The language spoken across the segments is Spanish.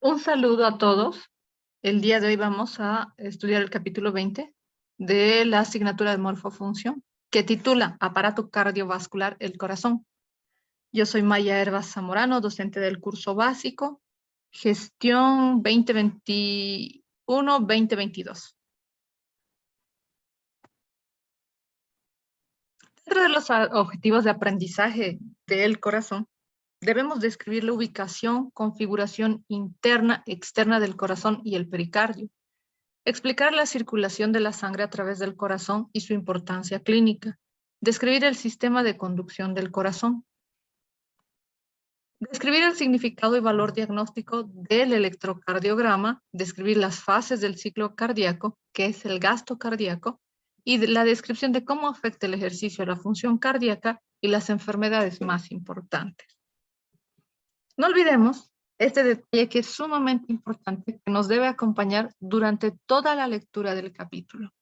Un saludo a todos. El día de hoy vamos a estudiar el capítulo 20 de la asignatura de morfofunción, que titula Aparato cardiovascular, el corazón. Yo soy Maya Hervas Zamorano, docente del curso básico, gestión 2021-2022. Dentro de los objetivos de aprendizaje del corazón, debemos describir la ubicación, configuración interna, externa del corazón y el pericardio. Explicar la circulación de la sangre a través del corazón y su importancia clínica. Describir el sistema de conducción del corazón. Describir el significado y valor diagnóstico del electrocardiograma. Describir las fases del ciclo cardíaco, que es el gasto cardíaco, y la descripción de cómo afecta el ejercicio a la función cardíaca y las enfermedades más importantes. No olvidemos este detalle que es sumamente importante, que nos debe acompañar durante toda la lectura del capítulo.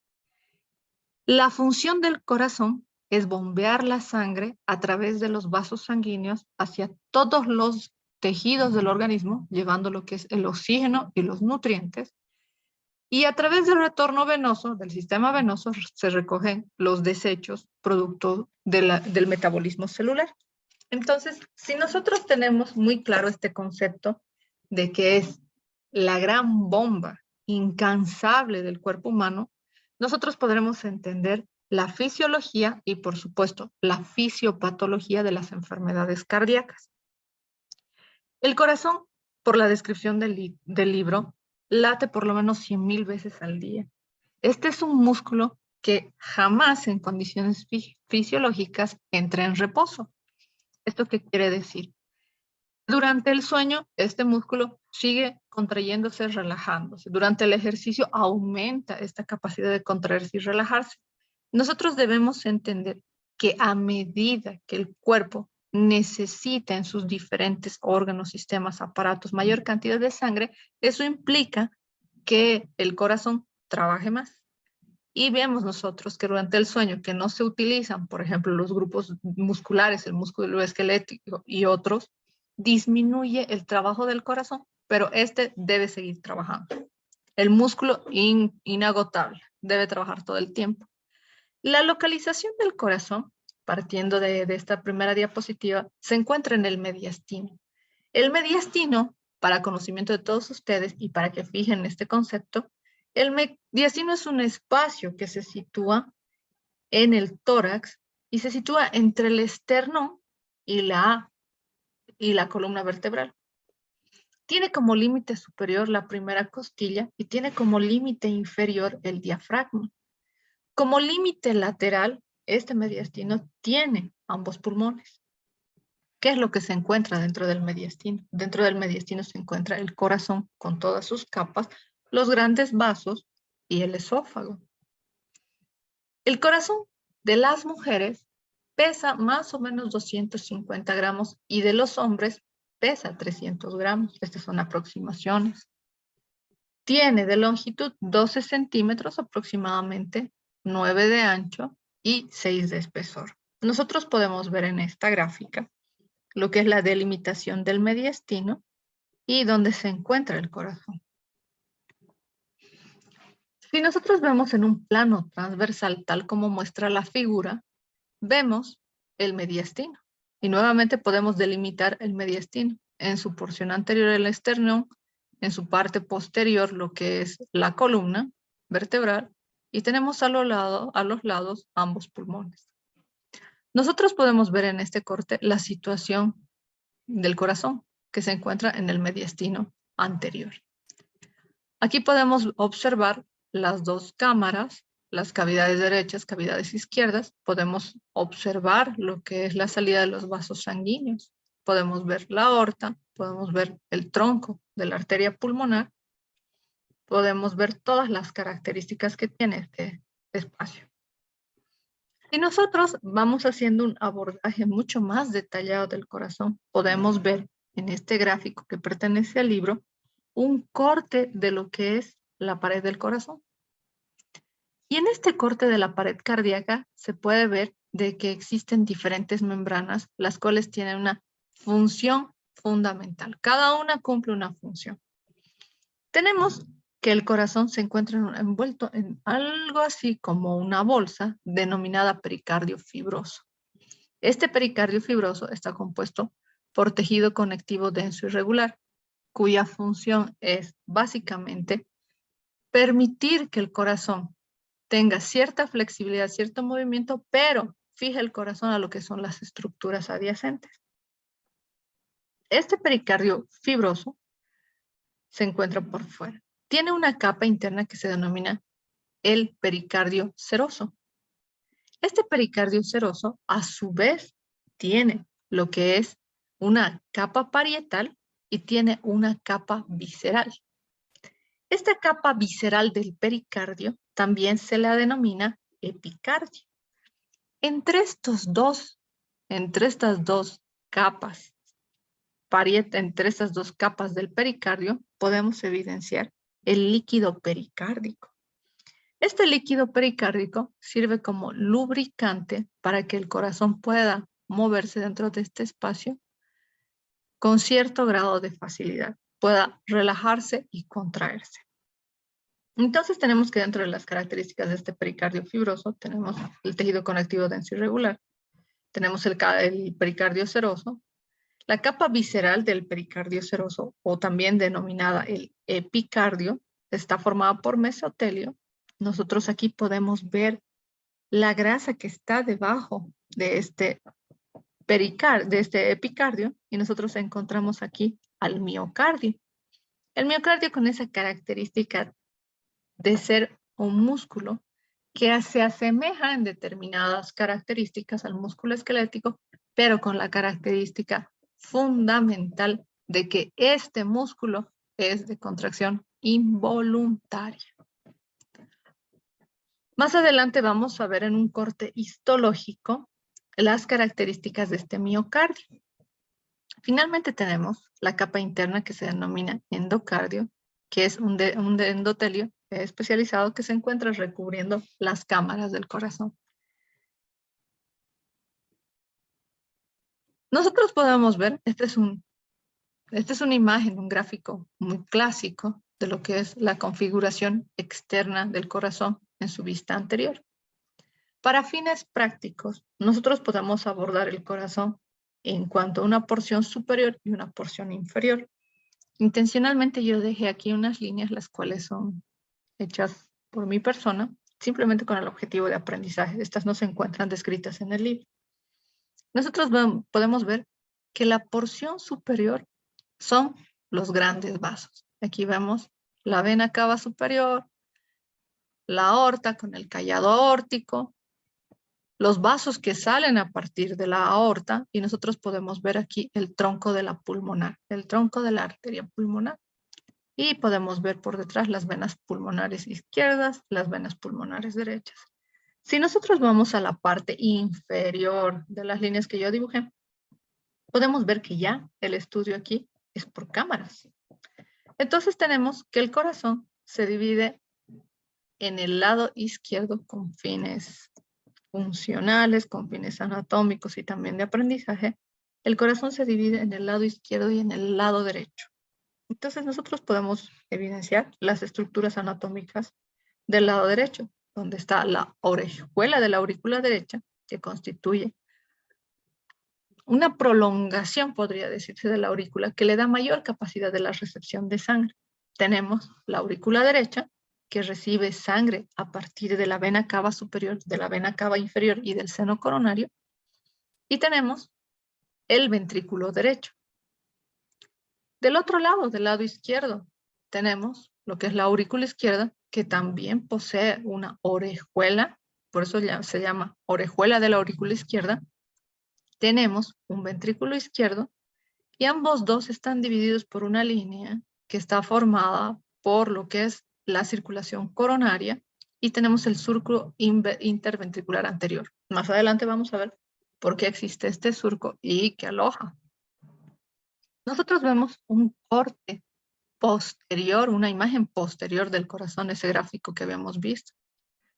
La función del corazón es bombear la sangre a través de los vasos sanguíneos hacia todos los tejidos del organismo, llevando lo que es el oxígeno y los nutrientes. Y a través del retorno venoso, del sistema venoso, se recogen los desechos producto del metabolismo celular. Entonces, si nosotros tenemos muy claro este concepto de que es la gran bomba incansable del cuerpo humano, nosotros podremos entender la fisiología y, por supuesto, la fisiopatología de las enfermedades cardíacas. El corazón, por la descripción del libro, late por lo menos 100,000 veces al día. Este es un músculo que jamás en condiciones fisiológicas entra en reposo. ¿Esto qué quiere decir? Durante el sueño, este músculo sigue contrayéndose, relajándose. Durante el ejercicio aumenta esta capacidad de contraerse y relajarse. Nosotros debemos entender que a medida que el cuerpo necesita en sus diferentes órganos, sistemas, aparatos, mayor cantidad de sangre, eso implica que el corazón trabaje más. Y vemos nosotros que durante el sueño que no se utilizan, por ejemplo, los grupos musculares, el músculo esquelético y otros, disminuye el trabajo del corazón, pero este debe seguir trabajando. El músculo inagotable debe trabajar todo el tiempo. La localización del corazón, partiendo de esta primera diapositiva, se encuentra en el mediastino. El mediastino, para conocimiento de todos ustedes y para que fijen este concepto, el mediastino es un espacio que se sitúa en el tórax y se sitúa entre el esternón y la columna vertebral. Tiene como límite superior la primera costilla y tiene como límite inferior el diafragma. Como límite lateral, este mediastino tiene ambos pulmones. ¿Qué es lo que se encuentra dentro del mediastino? Dentro del mediastino se encuentra el corazón con todas sus capas, los grandes vasos y el esófago. El corazón de las mujeres pesa más o menos 250 gramos y de los hombres pesa 300 gramos. Estas son aproximaciones. Tiene de longitud 12 centímetros aproximadamente, 9 de ancho y 6 de espesor. Nosotros podemos ver en esta gráfica lo que es la delimitación del mediastino y dónde se encuentra el corazón. Si nosotros vemos en un plano transversal, tal como muestra la figura, vemos el mediastino. Y nuevamente podemos delimitar el mediastino. En su porción anterior el esternón, en su parte posterior lo que es la columna vertebral, y tenemos a los lados ambos pulmones. Nosotros podemos ver en este corte la situación del corazón, que se encuentra en el mediastino anterior. Aquí podemos observar las dos cámaras, las cavidades derechas, cavidades izquierdas. Podemos observar lo que es la salida de los vasos sanguíneos. Podemos ver la aorta, podemos ver el tronco de la arteria pulmonar. Podemos ver todas las características que tiene este espacio. Si nosotros vamos haciendo un abordaje mucho más detallado del corazón, podemos ver en este gráfico que pertenece al libro un corte de lo que es la pared del corazón. Y en este corte de la pared cardíaca se puede ver de que existen diferentes membranas, las cuales tienen una función fundamental. Cada una cumple una función. Tenemos que el corazón se encuentra envuelto en algo así como una bolsa denominada pericardio fibroso. Este pericardio fibroso está compuesto por tejido conectivo denso y regular, cuya función es básicamente permitir que el corazón tenga cierta flexibilidad, cierto movimiento, pero fija el corazón a lo que son las estructuras adyacentes. Este pericardio fibroso se encuentra por fuera. Tiene una capa interna que se denomina el pericardio seroso. Este pericardio seroso, a su vez, tiene lo que es una capa parietal y tiene una capa visceral. Esta capa visceral del pericardio también se la denomina epicardio. Entre estas dos capas, entre estas dos capas del pericardio, podemos evidenciar el líquido pericárdico. Este líquido pericárdico sirve como lubricante para que el corazón pueda moverse dentro de este espacio con cierto grado de facilidad, pueda relajarse y contraerse. Entonces tenemos que dentro de las características de este pericardio fibroso tenemos el tejido conectivo denso y regular, tenemos el pericardio seroso, la capa visceral del pericardio seroso, o también denominada el epicardio, está formada por mesotelio. Nosotros aquí podemos ver la grasa que está debajo de este epicardio, y nosotros encontramos aquí al miocardio. El miocardio con esa característica de ser un músculo que se asemeja en determinadas características al músculo esquelético, pero con la característica fundamental de que este músculo es de contracción involuntaria. Más adelante vamos a ver en un corte histológico las características de este miocardio. Finalmente tenemos la capa interna que se denomina endocardio, que es un endotelio especializado que se encuentra recubriendo las cámaras del corazón. Nosotros podemos ver, esta es una imagen, un gráfico muy clásico de lo que es la configuración externa del corazón en su vista anterior. Para fines prácticos, nosotros podemos abordar el corazón en cuanto a una porción superior y una porción inferior. Intencionalmente yo dejé aquí unas líneas las cuales son hechas por mi persona, simplemente con el objetivo de aprendizaje. Estas no se encuentran descritas en el libro. Nosotros podemos ver que la porción superior son los grandes vasos. Aquí vemos la vena cava superior, la aorta con el callado aórtico, los vasos que salen a partir de la aorta, y nosotros podemos ver aquí el tronco de la pulmonar, el tronco de la arteria pulmonar. Y podemos ver por detrás las venas pulmonares izquierdas, las venas pulmonares derechas. Si nosotros vamos a la parte inferior de las líneas que yo dibujé, podemos ver que ya el estudio aquí es por cámaras. Entonces tenemos que el corazón se divide en el lado izquierdo con fines funcionales, con fines anatómicos y también de aprendizaje. El corazón se divide en el lado izquierdo y en el lado derecho. Entonces nosotros podemos evidenciar las estructuras anatómicas del lado derecho, donde está la orejuela de la aurícula derecha, que constituye una prolongación, podría decirse, de la aurícula, que le da mayor capacidad de la recepción de sangre. Tenemos la aurícula derecha, que recibe sangre a partir de la vena cava superior, de la vena cava inferior y del seno coronario. Y tenemos el ventrículo derecho. Del otro lado, del lado izquierdo, tenemos lo que es la aurícula izquierda, que también posee una orejuela, por eso se llama orejuela de la aurícula izquierda. Tenemos un ventrículo izquierdo y ambos dos están divididos por una línea que está formada por lo que es la circulación coronaria, y tenemos el surco interventricular anterior. Más adelante vamos a ver por qué existe este surco y qué aloja. Nosotros vemos un corte posterior, una imagen posterior del corazón, ese gráfico que habíamos visto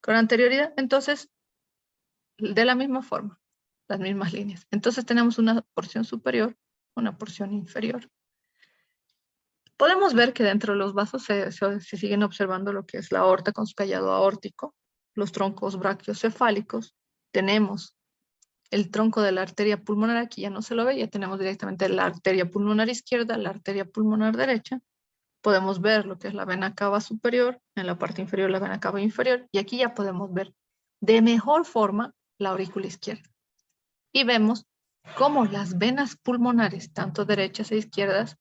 con anterioridad. Entonces, de la misma forma, las mismas líneas. Entonces tenemos una porción superior, una porción inferior. Podemos ver que dentro de los vasos se siguen observando lo que es la aorta con su callado aórtico, los troncos brachiocefálicos. Tenemos el tronco de la arteria pulmonar, aquí ya no se lo ve, ya tenemos directamente la arteria pulmonar izquierda, la arteria pulmonar derecha. Podemos ver lo que es la vena cava superior, en la parte inferior la vena cava inferior, y aquí ya podemos ver de mejor forma la aurícula izquierda. Y vemos cómo las venas pulmonares, tanto derechas e izquierdas,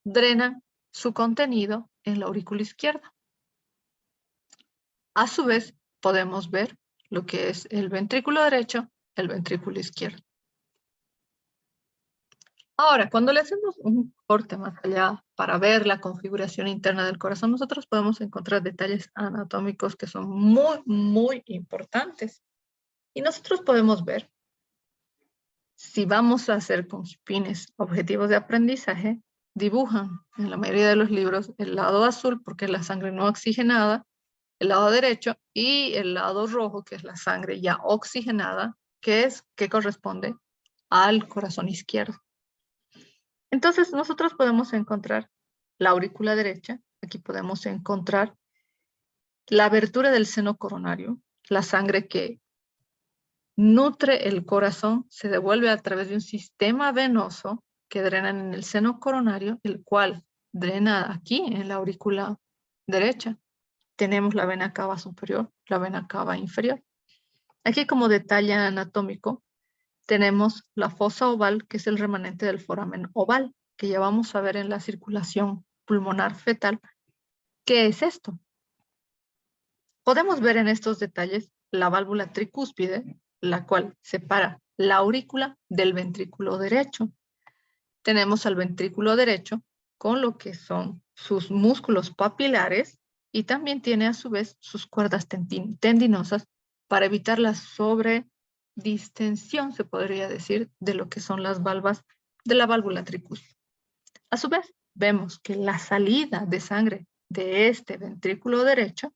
drenan su contenido en la aurícula izquierda. A su vez, podemos ver lo que es el ventrículo derecho, el ventrículo izquierdo. Ahora, cuando le hacemos un corte más allá para ver la configuración interna del corazón, nosotros podemos encontrar detalles anatómicos que son muy, muy importantes. Y nosotros podemos ver, si vamos a hacer con fines objetivos de aprendizaje, dibujan en la mayoría de los libros el lado azul, porque es la sangre no oxigenada, el lado derecho, y el lado rojo, que es la sangre ya oxigenada, que corresponde al corazón izquierdo. Entonces, nosotros podemos encontrar la aurícula derecha, aquí podemos encontrar la abertura del seno coronario, la sangre que nutre el corazón, se devuelve a través de un sistema venoso que drena en el seno coronario, el cual drena aquí en la aurícula derecha. Tenemos la vena cava superior, la vena cava inferior. Aquí como detalle anatómico, tenemos la fosa oval, que es el remanente del foramen oval, que ya vamos a ver en la circulación pulmonar fetal. ¿Qué es esto? Podemos ver en estos detalles la válvula tricúspide, la cual separa la aurícula del ventrículo derecho. Tenemos al ventrículo derecho con lo que son sus músculos papilares y también tiene a su vez sus cuerdas tendinosas para evitar la sobredistensión, se podría decir, de lo que son las valvas de la válvula tricúspide. A su vez, vemos que la salida de sangre de este ventrículo derecho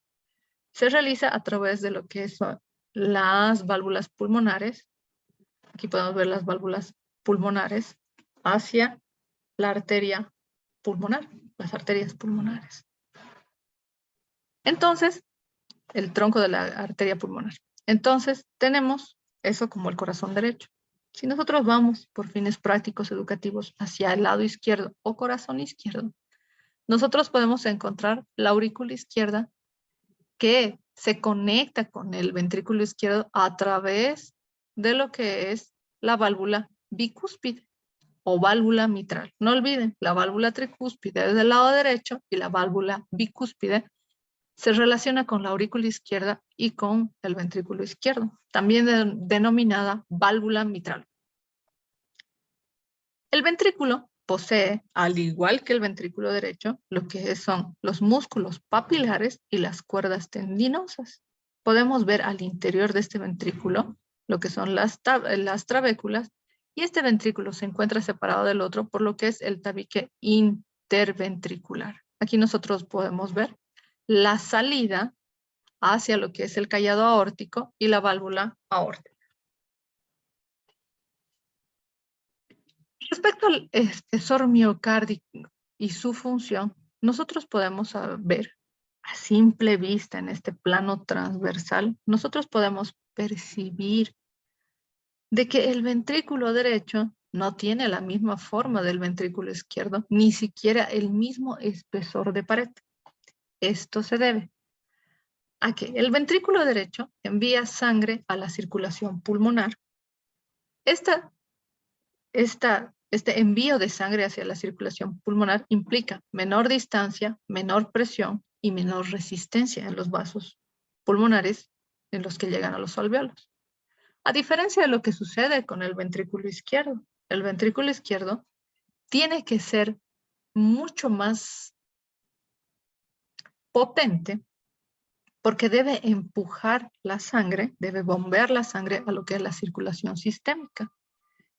se realiza a través de lo que son las válvulas pulmonares. Aquí podemos ver las válvulas pulmonares hacia la arteria pulmonar, las arterias pulmonares. Entonces, el tronco de la arteria pulmonar. Entonces, tenemos eso como el corazón derecho. Si nosotros vamos por fines prácticos educativos hacia el lado izquierdo o corazón izquierdo, nosotros podemos encontrar la aurícula izquierda que se conecta con el ventrículo izquierdo a través de lo que es la válvula bicúspide o válvula mitral. No olviden, la válvula tricúspide es del lado derecho y la válvula bicúspide se relaciona con la aurícula izquierda y con el ventrículo izquierdo, también denominada válvula mitral. El ventrículo posee, al igual que el ventrículo derecho, lo que son los músculos papilares y las cuerdas tendinosas. Podemos ver al interior de este ventrículo lo que son las trabéculas, y este ventrículo se encuentra separado del otro por lo que es el tabique interventricular. Aquí nosotros podemos ver la salida hacia lo que es el callado aórtico y la válvula aórtica. Respecto al espesor miocárdico y su función, nosotros podemos ver a simple vista en este plano transversal, nosotros podemos percibir de que el ventrículo derecho no tiene la misma forma del ventrículo izquierdo, ni siquiera el mismo espesor de pared. Esto se debe a que el ventrículo derecho envía sangre a la circulación pulmonar. Este envío de sangre hacia la circulación pulmonar implica menor distancia, menor presión y menor resistencia en los vasos pulmonares en los que llegan a los alvéolos. A diferencia de lo que sucede con el ventrículo izquierdo tiene que ser mucho más potente porque debe empujar la sangre, debe bombear la sangre a lo que es la circulación sistémica.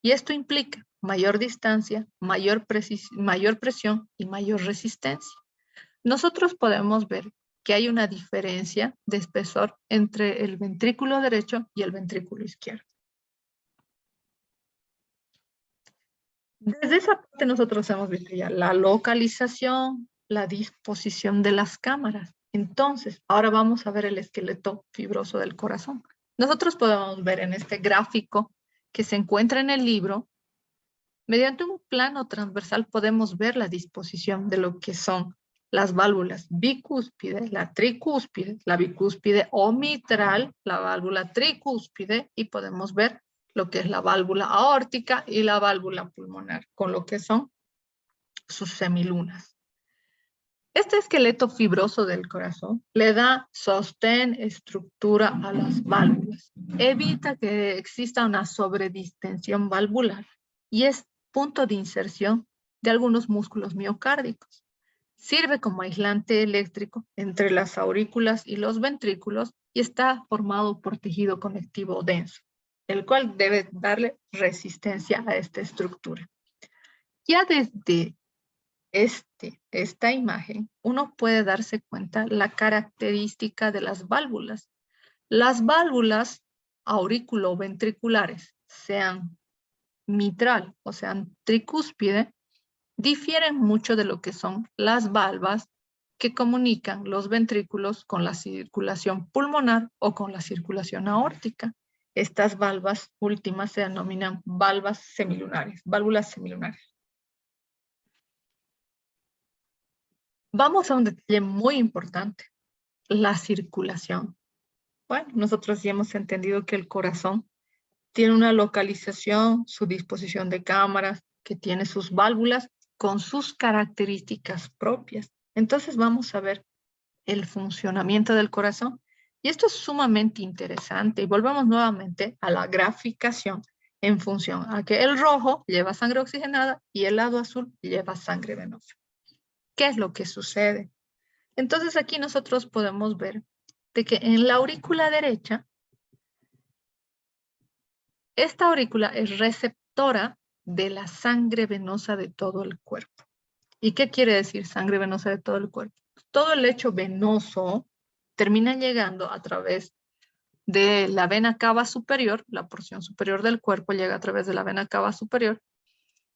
Y esto implica mayor distancia, mayor presión y mayor resistencia. Nosotros podemos ver que hay una diferencia de espesor entre el ventrículo derecho y el ventrículo izquierdo. Desde esa parte nosotros hemos visto ya la localización, la disposición de las cámaras. Entonces, ahora vamos a ver el esqueleto fibroso del corazón. Nosotros podemos ver en este gráfico que se encuentra en el libro, mediante un plano transversal podemos ver la disposición de lo que son las válvulas bicúspide, la tricúspide, la bicúspide o mitral, la válvula tricúspide, y podemos ver lo que es la válvula aórtica y la válvula pulmonar, con lo que son sus semilunas. Este esqueleto fibroso del corazón le da sostén, estructura a las válvulas, evita que exista una sobredistensión valvular y es punto de inserción de algunos músculos miocárdicos. Sirve como aislante eléctrico entre las aurículas y los ventrículos y está formado por tejido conectivo denso, el cual debe darle resistencia a esta estructura. Ya desde esta imagen, uno puede darse cuenta la característica de las válvulas. Las válvulas auriculoventriculares, sean mitral o sean tricúspide, difieren mucho de lo que son las valvas que comunican los ventrículos con la circulación pulmonar o con la circulación aórtica. Estas valvas últimas se denominan válvulas semilunares. Vamos a un detalle muy importante, la circulación. Bueno, nosotros ya hemos entendido que el corazón tiene una localización, su disposición de cámaras, que tiene sus válvulas con sus características propias. Entonces vamos a ver el funcionamiento del corazón. Y esto es sumamente interesante. Y volvemos nuevamente a la graficación en función a que el rojo lleva sangre oxigenada y el lado azul lleva sangre venosa. ¿Qué es lo que sucede? Entonces aquí nosotros podemos ver de que en la aurícula derecha, esta aurícula es receptora de la sangre venosa de todo el cuerpo. ¿Y qué quiere decir sangre venosa de todo el cuerpo? Todo el lecho venoso termina llegando a través de la vena cava superior, la porción superior del cuerpo llega a través de la vena cava superior,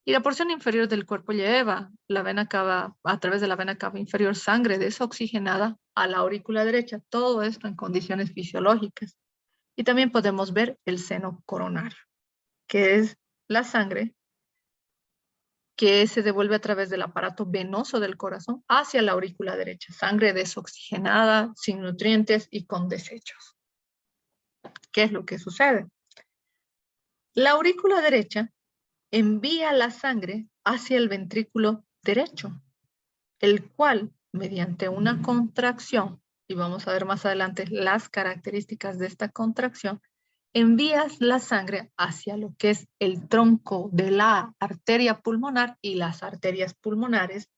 y la porción inferior del cuerpo lleva la vena cava, a través de la vena cava inferior, sangre desoxigenada a la aurícula derecha. Todo esto en condiciones fisiológicas. Y también podemos ver el seno coronario, que es la sangre que se devuelve a través del aparato venoso del corazón hacia la aurícula derecha. Sangre desoxigenada, sin nutrientes y con desechos. ¿Qué es lo que sucede? La aurícula derecha envía la sangre hacia el ventrículo derecho, el cual, mediante una contracción, y vamos a ver más adelante las características de esta contracción, envías la sangre hacia lo que es el tronco de la arteria pulmonar y las arterias pulmonares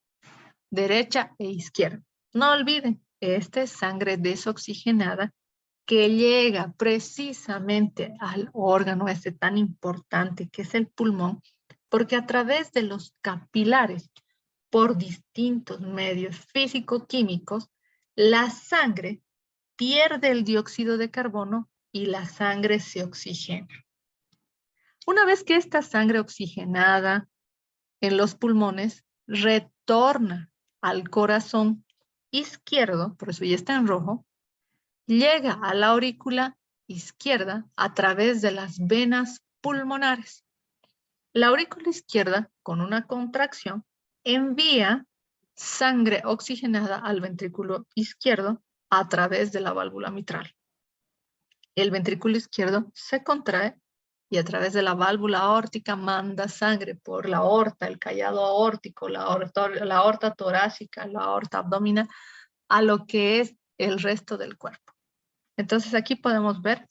derecha e izquierda. No olviden, esta es sangre desoxigenada que llega precisamente al órgano este tan importante que es el pulmón, porque a través de los capilares, por distintos medios físico-químicos, la sangre pierde el dióxido de carbono y la sangre se oxigena. Una vez que esta sangre oxigenada en los pulmones retorna al corazón izquierdo, por eso ya está en rojo, llega a la aurícula izquierda a través de las venas pulmonares. La aurícula izquierda, con una contracción, envía sangre oxigenada al ventrículo izquierdo a través de la válvula mitral. El ventrículo izquierdo se contrae y a través de la válvula aórtica manda sangre por la aorta, el callado aórtico, la aorta torácica, la aorta abdominal, a lo que es el resto del cuerpo. Entonces aquí podemos ver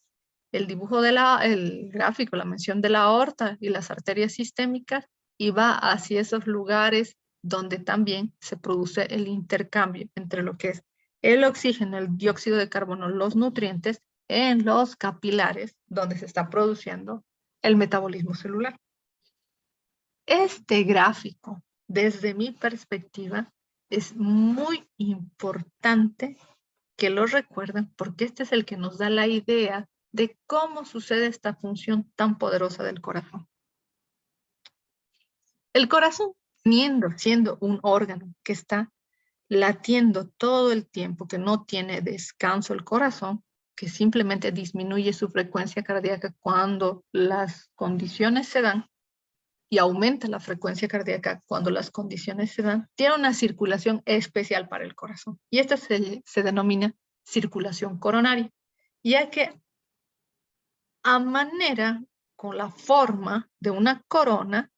el dibujo el gráfico, la mención de la aorta y las arterias sistémicas, y va hacia esos lugares donde también se produce el intercambio entre lo que es el oxígeno, el dióxido de carbono, los nutrientes en los capilares donde se está produciendo el metabolismo celular. Este gráfico, desde mi perspectiva, es muy importante que lo recuerden porque este es el que nos da la idea de cómo sucede esta función tan poderosa del corazón. El corazón, siendo un órgano que está latiendo todo el tiempo, que no tiene descanso el corazón, que simplemente disminuye su frecuencia cardíaca cuando las condiciones se dan y aumenta la frecuencia cardíaca cuando las condiciones se dan, tiene una circulación especial para el corazón. Y esta se denomina circulación coronaria, ya que a manera, con la forma de una corona,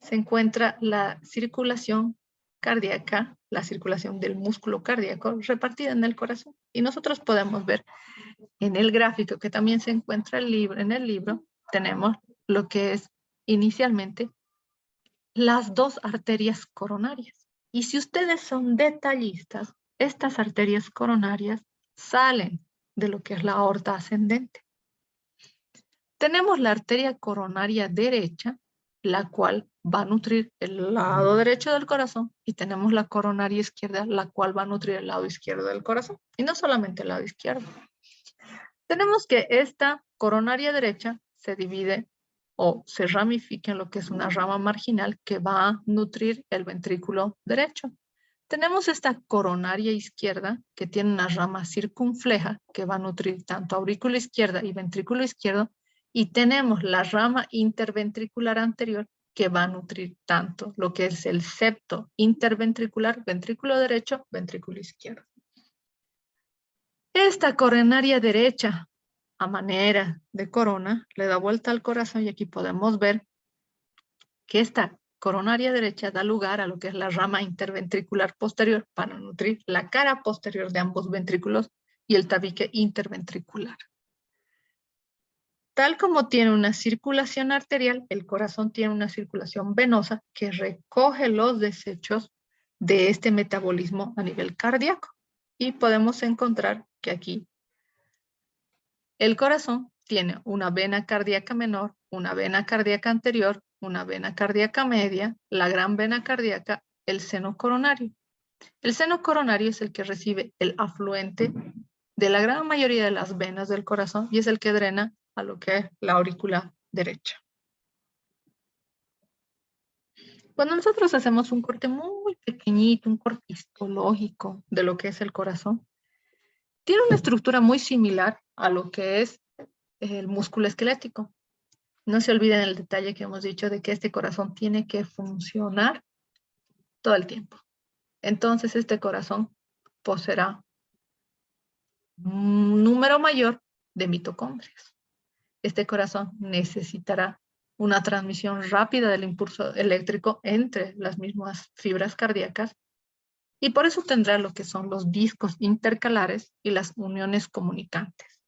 se encuentra la circulación cardíaca, la circulación del músculo cardíaco repartida en el corazón. Y nosotros podemos ver en el gráfico que también se encuentra en el libro, tenemos lo que es inicialmente las dos arterias coronarias. Y si ustedes son detallistas, estas arterias coronarias salen de lo que es la aorta ascendente. Tenemos la arteria coronaria derecha, la cual va a nutrir el lado derecho del corazón, y tenemos la coronaria izquierda, la cual va a nutrir el lado izquierdo del corazón, y no solamente el lado izquierdo. Tenemos que esta coronaria derecha se divide o se ramifica en lo que es una rama marginal que va a nutrir el ventrículo derecho. Tenemos esta coronaria izquierda que tiene una rama circunfleja que va a nutrir tanto aurícula izquierda y ventrículo izquierdo, y tenemos la rama interventricular anterior que va a nutrir tanto lo que es el septo interventricular, ventrículo derecho, ventrículo izquierdo. Esta coronaria derecha, a manera de corona, le da vuelta al corazón, y aquí podemos ver que esta coronaria derecha da lugar a lo que es la rama interventricular posterior para nutrir la cara posterior de ambos ventrículos y el tabique interventricular. Tal como tiene una circulación arterial, el corazón tiene una circulación venosa que recoge los desechos de este metabolismo a nivel cardíaco. Y podemos encontrar que aquí el corazón tiene una vena cardíaca menor, una vena cardíaca anterior, una vena cardíaca media, la gran vena cardíaca, el seno coronario. El seno coronario es el que recibe el afluente de la gran mayoría de las venas del corazón y es el que drena a lo que es la aurícula derecha. Cuando nosotros hacemos un corte muy pequeñito, un corte histológico de lo que es el corazón, tiene una estructura muy similar a lo que es el músculo esquelético. No se olviden el detalle que hemos dicho de que este corazón tiene que funcionar todo el tiempo. Entonces este corazón poseerá un número mayor de mitocondrias. Este corazón necesitará una transmisión rápida del impulso eléctrico entre las mismas fibras cardíacas, y por eso tendrá lo que son los discos intercalares y las uniones comunicantes.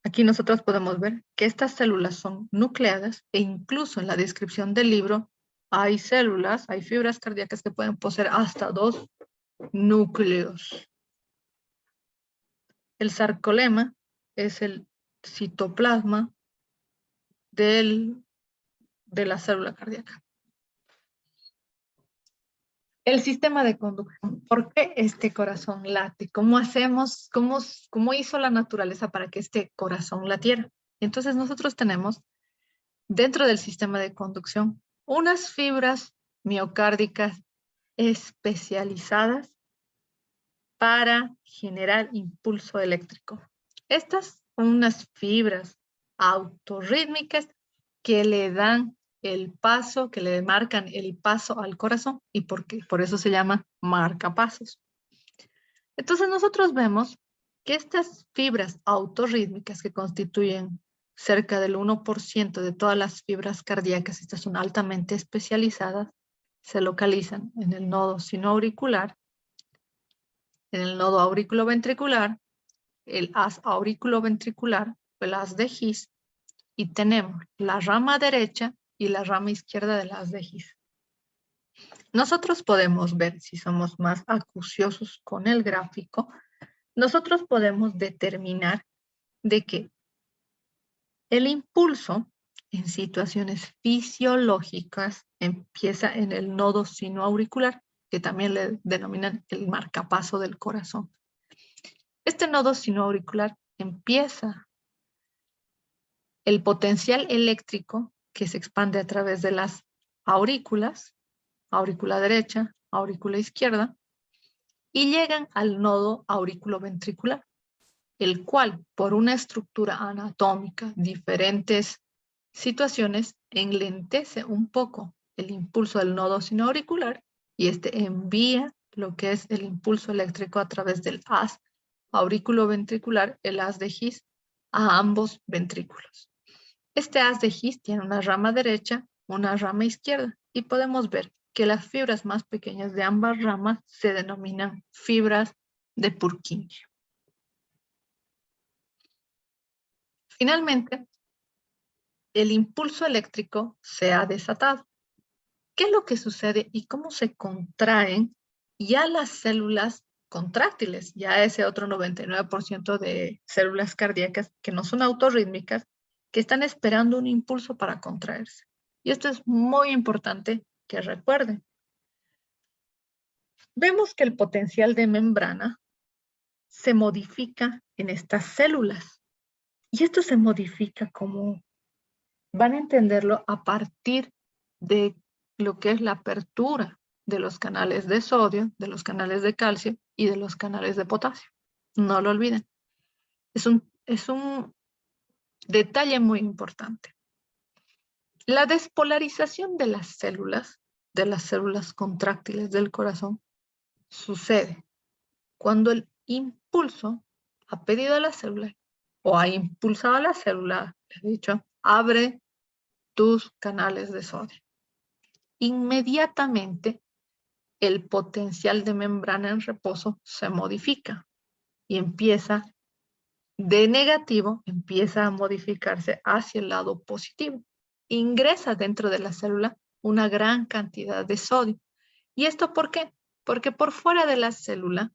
Aquí nosotros podemos ver que estas células son nucleadas, e incluso en la descripción del libro hay células, hay fibras cardíacas que pueden poseer hasta 2 núcleos. El sarcolema es el citoplasma de la célula cardíaca. El sistema de conducción. ¿Por qué este corazón late? ¿Cómo hacemos? ¿Cómo hizo la naturaleza para que este corazón latiera? Entonces nosotros tenemos dentro del sistema de conducción unas fibras miocárdicas especializadas para generar impulso eléctrico. Estas son unas fibras autorrítmicas que le dan el paso, que le marcan el paso al corazón, y por eso se llama marcapasos. Entonces nosotros vemos que estas fibras autorrítmicas, que constituyen cerca del 1% de todas las fibras cardíacas, estas son altamente especializadas, se localizan en el nodo sinoauricular, en el nodo auriculoventricular, el haz auriculoventricular, el haz de His, y tenemos la rama derecha y la rama izquierda del haz de His. Nosotros podemos ver, si somos más acuciosos con el gráfico, nosotros podemos determinar de que el impulso en situaciones fisiológicas empieza en el nodo sinoauricular, que también le denominan el marcapaso del corazón. Este nodo sinoauricular empieza el potencial eléctrico que se expande a través de las aurículas, aurícula derecha, aurícula izquierda, y llegan al nodo aurículo-ventricular, el cual, por una estructura anatómica, diferentes situaciones, enlentece un poco el impulso del nodo sinoauricular y este envía lo que es el impulso eléctrico a través del haz aurículo-ventricular, el haz de His, a ambos ventrículos. Este haz de His tiene una rama derecha, una rama izquierda, y podemos ver que las fibras más pequeñas de ambas ramas se denominan fibras de Purkinje. Finalmente, el impulso eléctrico se ha desatado. ¿Qué es lo que sucede y cómo se contraen ya las células contráctiles, ya ese otro 99% de células cardíacas que no son autorrítmicas, que están esperando un impulso para contraerse? Y esto es muy importante que recuerden. Vemos que el potencial de membrana se modifica en estas células. Y esto se modifica como van a entenderlo a partir de lo que es la apertura de los canales de sodio, de los canales de calcio y de los canales de potasio. No lo olviden. Es un detalle muy importante. La despolarización de las células contráctiles del corazón, sucede cuando el impulso ha pedido a la célula o ha impulsado a la célula, he dicho, abre tus canales de sodio. Inmediatamente el potencial de membrana en reposo se modifica y empieza de negativo, empieza a modificarse hacia el lado positivo. Ingresa dentro de la célula una gran cantidad de sodio. ¿Y esto por qué? Porque por fuera de la célula,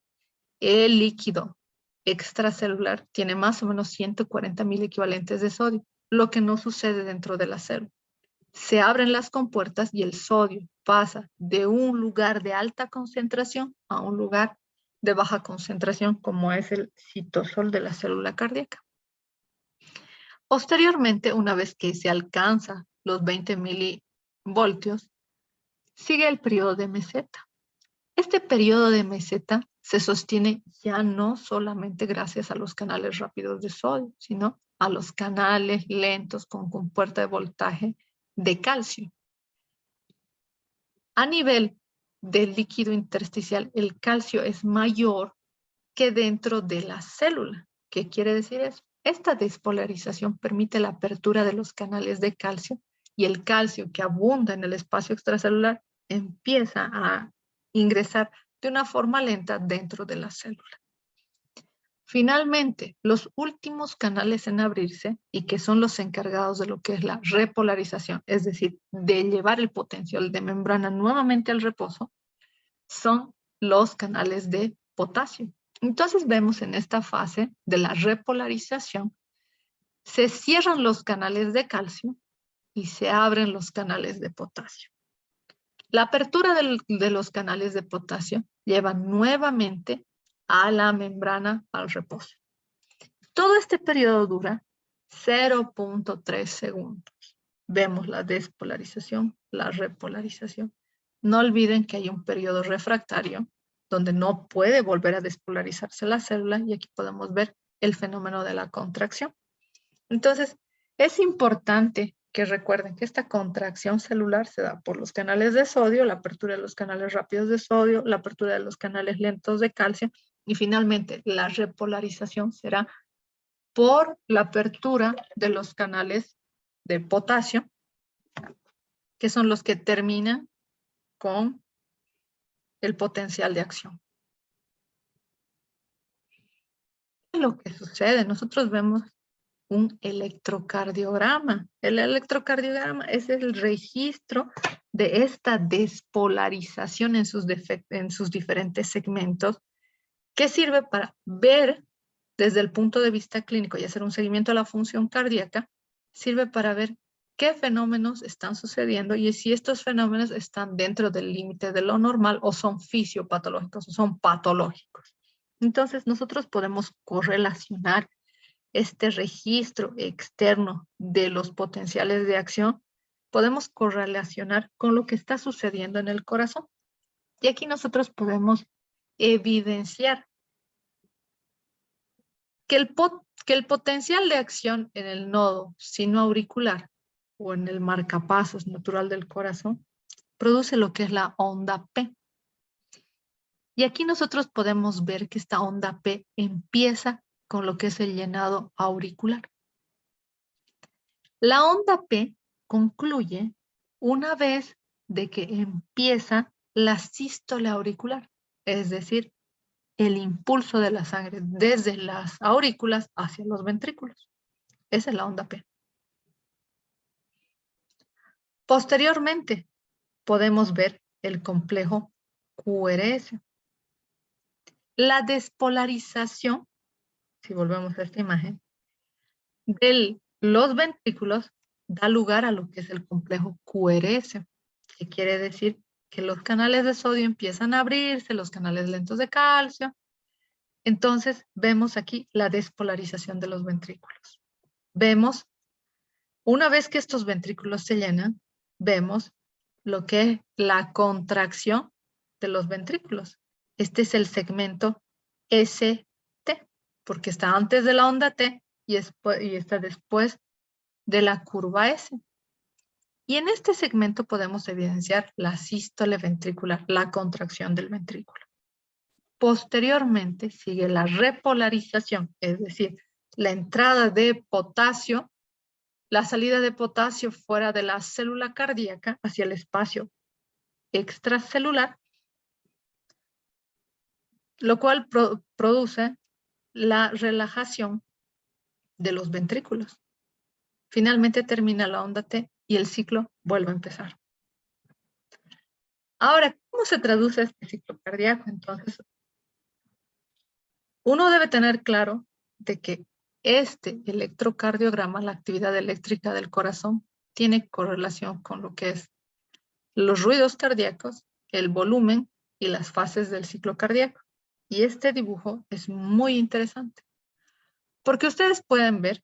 el líquido extracelular tiene más o menos 140,000 equivalentes de sodio, lo que no sucede dentro de la célula. Se abren las compuertas y el sodio pasa de un lugar de alta concentración a un lugar de baja concentración, como es el citosol de la célula cardíaca. Posteriormente, una vez que se alcanza los 20 milivoltios, sigue el periodo de meseta. Este periodo de meseta se sostiene ya no solamente gracias a los canales rápidos de sodio, sino a los canales lentos con compuerta de voltaje de calcio. A nivel del líquido intersticial, el calcio es mayor que dentro de la célula. ¿Qué quiere decir eso? Esta despolarización permite la apertura de los canales de calcio y el calcio que abunda en el espacio extracelular empieza a ingresar de una forma lenta dentro de la célula. Finalmente, los últimos canales en abrirse y que son los encargados de lo que es la repolarización, es decir, de llevar el potencial de membrana nuevamente al reposo, son los canales de potasio. Entonces vemos en esta fase de la repolarización, se cierran los canales de calcio y se abren los canales de potasio. La apertura de los canales de potasio lleva nuevamente a la membrana al reposo. Todo este periodo dura 0.3 segundos. Vemos la despolarización, la repolarización. No olviden que hay un periodo refractario donde no puede volver a despolarizarse la célula y aquí podemos ver el fenómeno de la contracción. Entonces, es importante que recuerden que esta contracción celular se da por los canales de sodio, la apertura de los canales rápidos de sodio, la apertura de los canales lentos de calcio y finalmente la repolarización será por la apertura de los canales de potasio, que son los que terminan con el potencial de acción. ¿Qué es lo que sucede? Nosotros vemos un electrocardiograma. El electrocardiograma es el registro de esta despolarización en sus diferentes segmentos que sirve para ver desde el punto de vista clínico y hacer un seguimiento a la función cardíaca, sirve para ver qué fenómenos están sucediendo y si estos fenómenos están dentro del límite de lo normal o son fisiopatológicos o son patológicos. Entonces nosotros podemos correlacionar este registro externo de los potenciales de acción podemos correlacionar con lo que está sucediendo en el corazón. Y aquí nosotros podemos evidenciar que el potencial de acción en el nodo sinoauricular o en el marcapasos natural del corazón produce lo que es la onda P. Y aquí nosotros podemos ver que esta onda P empieza con lo que es el llenado auricular. La onda P concluye una vez de que empieza la sístole auricular, es decir, el impulso de la sangre desde las aurículas hacia los ventrículos. Esa es la onda P. Posteriormente, podemos ver el complejo QRS. La despolarización, si volvemos a esta imagen, de los ventrículos da lugar a lo que es el complejo QRS, que quiere decir que los canales de sodio empiezan a abrirse, los canales lentos de calcio. Entonces, vemos aquí la despolarización de los ventrículos. Vemos, una vez que estos ventrículos se llenan, vemos lo que es la contracción de los ventrículos. Este es el segmento ST, porque está antes de la onda T y está después de la curva S. Y en este segmento podemos evidenciar la sístole ventricular, la contracción del ventrículo. Posteriormente sigue la repolarización, es decir, la entrada de potasio, la salida de potasio fuera de la célula cardíaca hacia el espacio extracelular, lo cual produce la relajación de los ventrículos. Finalmente termina la onda T y el ciclo vuelve a empezar. Ahora, ¿cómo se traduce este ciclo cardíaco? Entonces, uno debe tener claro de que este electrocardiograma, la actividad eléctrica del corazón, tiene correlación con lo que es los ruidos cardíacos, el volumen y las fases del ciclo cardíaco. Y este dibujo es muy interesante, porque ustedes pueden ver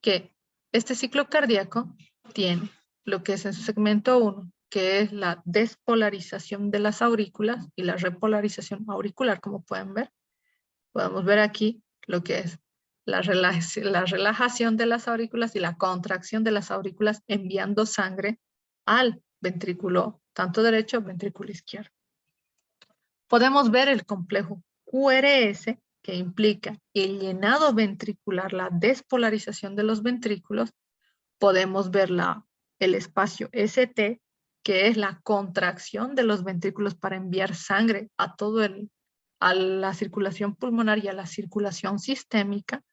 que este ciclo cardíaco tiene lo que es en su segmento 1, que es la despolarización de las aurículas y la repolarización auricular, como pueden ver. Podemos ver aquí lo que es la relajación de las aurículas y la contracción de las aurículas enviando sangre al ventrículo, tanto derecho, ventrículo izquierdo. Podemos ver el complejo QRS, que implica el llenado ventricular, la despolarización de los ventrículos. Podemos ver el espacio ST, que es la contracción de los ventrículos para enviar sangre a la circulación pulmonar y a la circulación sistémica.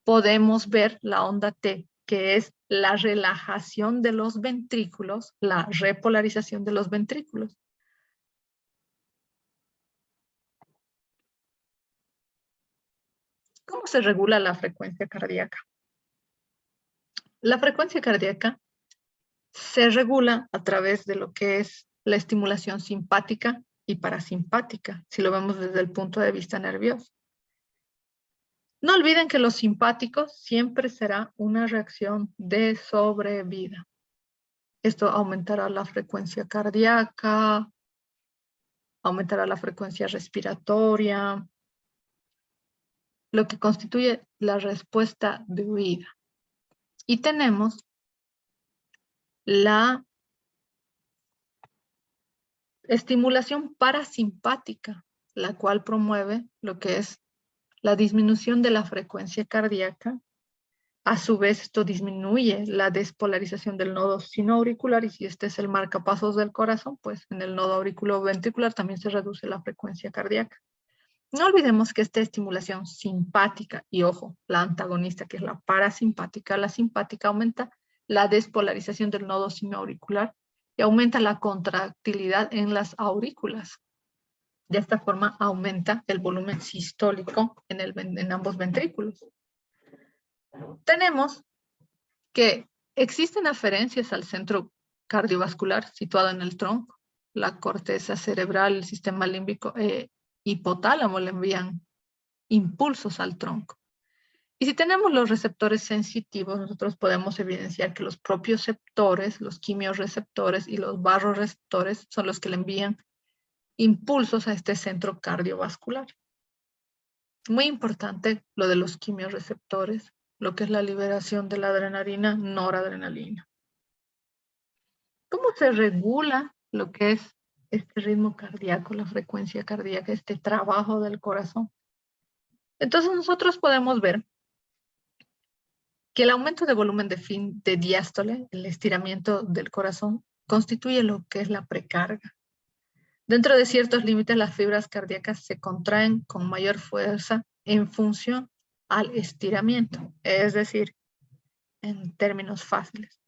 Podemos ver la onda T, que es la relajación de los ventrículos, la repolarización de los ventrículos. ¿Cómo se regula la frecuencia cardíaca? La frecuencia cardíaca se regula a través de lo que es la estimulación simpática y parasimpática, si lo vemos desde el punto de vista nervioso. No olviden que los simpáticos siempre será una reacción de sobrevida. Esto aumentará la frecuencia cardíaca, aumentará la frecuencia respiratoria, lo que constituye la respuesta de huida. Y tenemos la estimulación parasimpática, la cual promueve lo que es la disminución de la frecuencia cardíaca. A su vez, esto disminuye la despolarización del nodo sinoauricular y si este es el marcapasos del corazón, pues en el nodo auriculoventricular también se reduce la frecuencia cardíaca. No olvidemos que esta estimulación simpática, y ojo, la antagonista que es la parasimpática, la simpática aumenta la despolarización del nodo sinoauricular y aumenta la contractilidad en las aurículas. De esta forma aumenta el volumen sistólico en ambos ventrículos. Tenemos que existen aferencias al centro cardiovascular situado en el tronco. La corteza cerebral, el sistema límbico hipotálamo le envían impulsos al tronco. Y si tenemos los receptores sensitivos, nosotros podemos evidenciar que los propioceptores, los quimiorreceptores y los barroreceptores son los que le envían impulsos a este centro cardiovascular. Muy importante lo de los quimiorreceptores, lo que es la liberación de la adrenalina, noradrenalina. ¿Cómo se regula lo que es este ritmo cardíaco, la frecuencia cardíaca, este trabajo del corazón? Entonces nosotros podemos ver que el aumento de volumen de diástole, el estiramiento del corazón, constituye lo que es la precarga. Dentro de ciertos límites, las fibras cardíacas se contraen con mayor fuerza en función al estiramiento, es decir, en términos fáciles.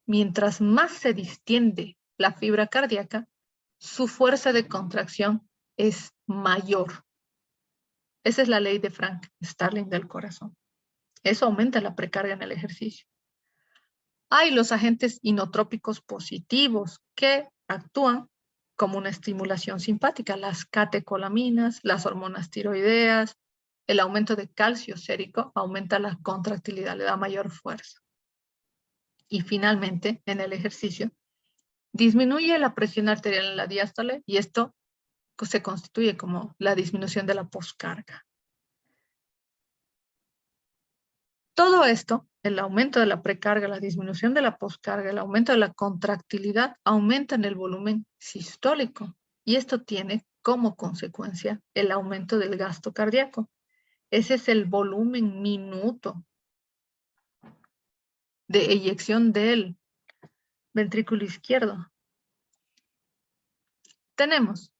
Mientras más se distiende la fibra cardíaca, su fuerza de contracción es mayor. Esa es la ley de Frank Starling del corazón. Eso aumenta la precarga en el ejercicio. Hay los agentes inotrópicos positivos que actúan como una estimulación simpática, las catecolaminas, las hormonas tiroideas, el aumento de calcio sérico aumenta la contractilidad, le da mayor fuerza. Y finalmente, en el ejercicio, disminuye la presión arterial en la diástole y esto se constituye como la disminución de la poscarga. Todo esto, el aumento de la precarga, la disminución de la poscarga, el aumento de la contractilidad, aumentan el volumen sistólico. Y esto tiene como consecuencia el aumento del gasto cardíaco. Ese es el volumen minuto de eyección del ventrículo izquierdo. Tenemos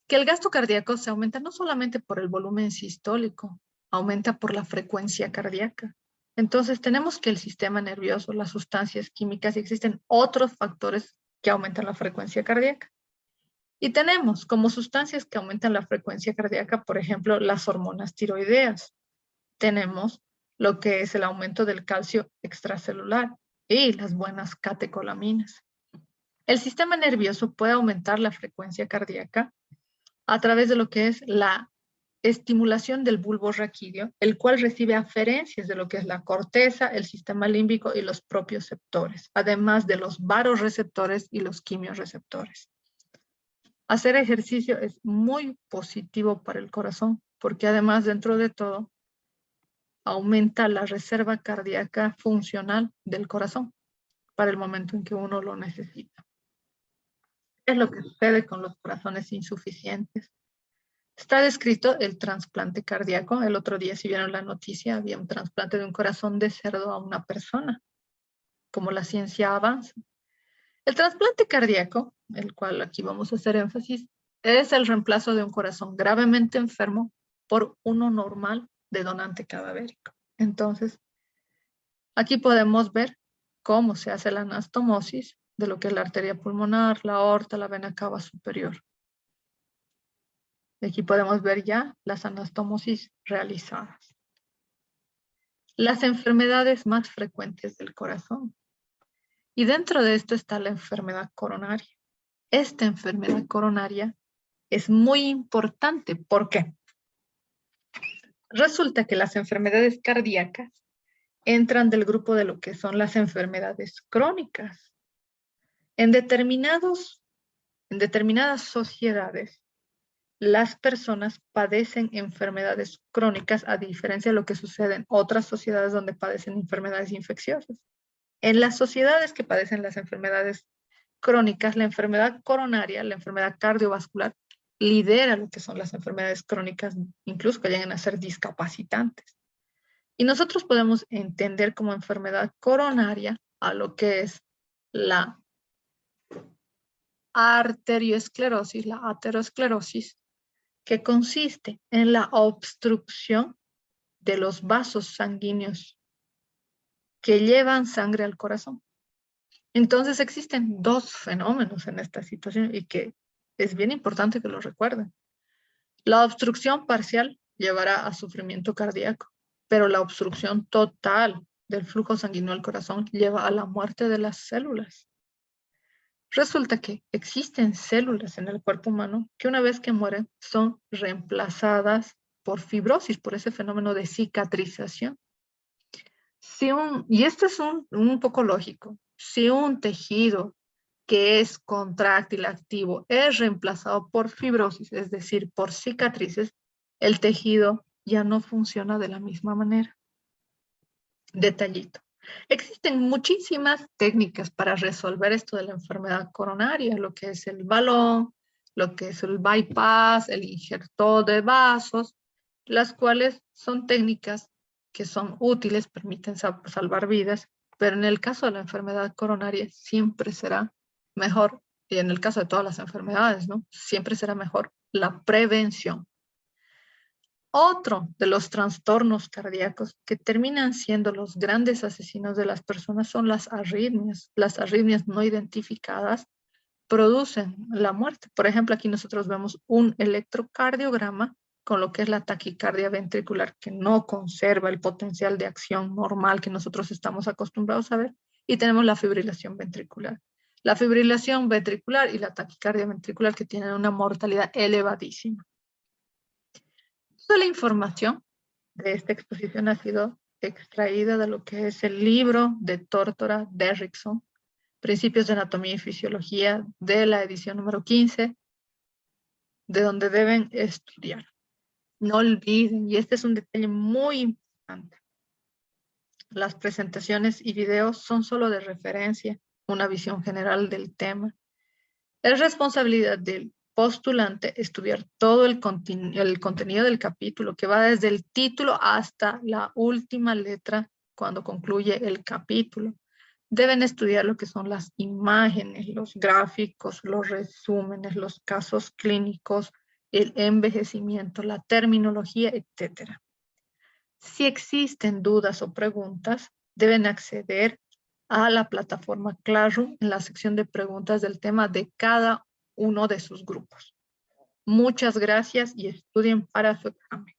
que el gasto cardíaco se aumenta no solamente por el volumen sistólico, aumenta por la frecuencia cardíaca. Entonces tenemos que el sistema nervioso, las sustancias químicas, y existen otros factores que aumentan la frecuencia cardíaca. Y tenemos como sustancias que aumentan la frecuencia cardíaca, por ejemplo, las hormonas tiroideas. Tenemos lo que es el aumento del calcio extracelular y las buenas catecolaminas. El sistema nervioso puede aumentar la frecuencia cardíaca a través de lo que es la estimulación del bulbo raquídeo, el cual recibe aferencias de lo que es la corteza, el sistema límbico y los propioceptores, además de los varorreceptores y los quimiorreceptores. Hacer ejercicio es muy positivo para el corazón, porque además, dentro de todo, aumenta la reserva cardíaca funcional del corazón para el momento en que uno lo necesita. Es lo que sucede con los corazones insuficientes. Está descrito el trasplante cardíaco. El otro día, si vieron la noticia, había un trasplante de un corazón de cerdo a una persona, como la ciencia avanza. El trasplante cardíaco, el cual aquí vamos a hacer énfasis, es el reemplazo de un corazón gravemente enfermo por uno normal de donante cadavérico. Entonces, aquí podemos ver cómo se hace la anastomosis de lo que es la arteria pulmonar, la aorta, la vena cava superior. Aquí podemos ver ya las anastomosis realizadas. Las enfermedades más frecuentes del corazón. Y dentro de esto está la enfermedad coronaria. Esta enfermedad coronaria es muy importante. ¿Por qué? Resulta que las enfermedades cardíacas entran del grupo de lo que son las enfermedades crónicas. En determinadas sociedades, las personas padecen enfermedades crónicas a diferencia de lo que sucede en otras sociedades donde padecen enfermedades infecciosas. En las sociedades que padecen las enfermedades crónicas, la enfermedad coronaria, la enfermedad cardiovascular, lidera lo que son las enfermedades crónicas, incluso que llegan a ser discapacitantes. Y nosotros podemos entender como enfermedad coronaria a lo que es la arterioesclerosis, la aterosclerosis, que consiste en la obstrucción de los vasos sanguíneos que llevan sangre al corazón. Entonces existen dos fenómenos en esta situación y que es bien importante que lo recuerden. La obstrucción parcial llevará a sufrimiento cardíaco, pero la obstrucción total del flujo sanguíneo al corazón lleva a la muerte de las células. Resulta que existen células en el cuerpo humano que una vez que mueren son reemplazadas por fibrosis, por ese fenómeno de cicatrización. Y esto es un poco lógico. Si un tejido que es contráctil activo es reemplazado por fibrosis, es decir, por cicatrices, el tejido ya no funciona de la misma manera. Detallito. Existen muchísimas técnicas para resolver esto de la enfermedad coronaria, lo que es el balón, lo que es el bypass, el injerto de vasos, las cuales son técnicas que son útiles, permiten salvar vidas, pero en el caso de la enfermedad coronaria siempre será mejor, y en el caso de todas las enfermedades, ¿no? Siempre será mejor la prevención. Otro de los trastornos cardíacos que terminan siendo los grandes asesinos de las personas son las arritmias. Las arritmias no identificadas producen la muerte. Por ejemplo, aquí nosotros vemos un electrocardiograma con lo que es la taquicardia ventricular, que no conserva el potencial de acción normal que nosotros estamos acostumbrados a ver, y tenemos la fibrilación ventricular. La fibrilación ventricular y la taquicardia ventricular que tienen una mortalidad elevadísima. Toda la información de esta exposición ha sido extraída de lo que es el libro de Tórtora Derrickson, Principios de Anatomía y Fisiología, de la edición número 15, de donde deben estudiar. No olviden, y este es un detalle muy importante, las presentaciones y videos son solo de referencia, una visión general del tema. Es responsabilidad del postulante estudiar todo el contenido del capítulo, que va desde el título hasta la última letra cuando concluye el capítulo. Deben estudiar lo que son las imágenes, los gráficos, los resúmenes, los casos clínicos, el envejecimiento, la terminología, etc. Si existen dudas o preguntas, deben acceder a la plataforma Classroom en la sección de preguntas del tema de cada uno de sus grupos. Muchas gracias y estudien para su examen.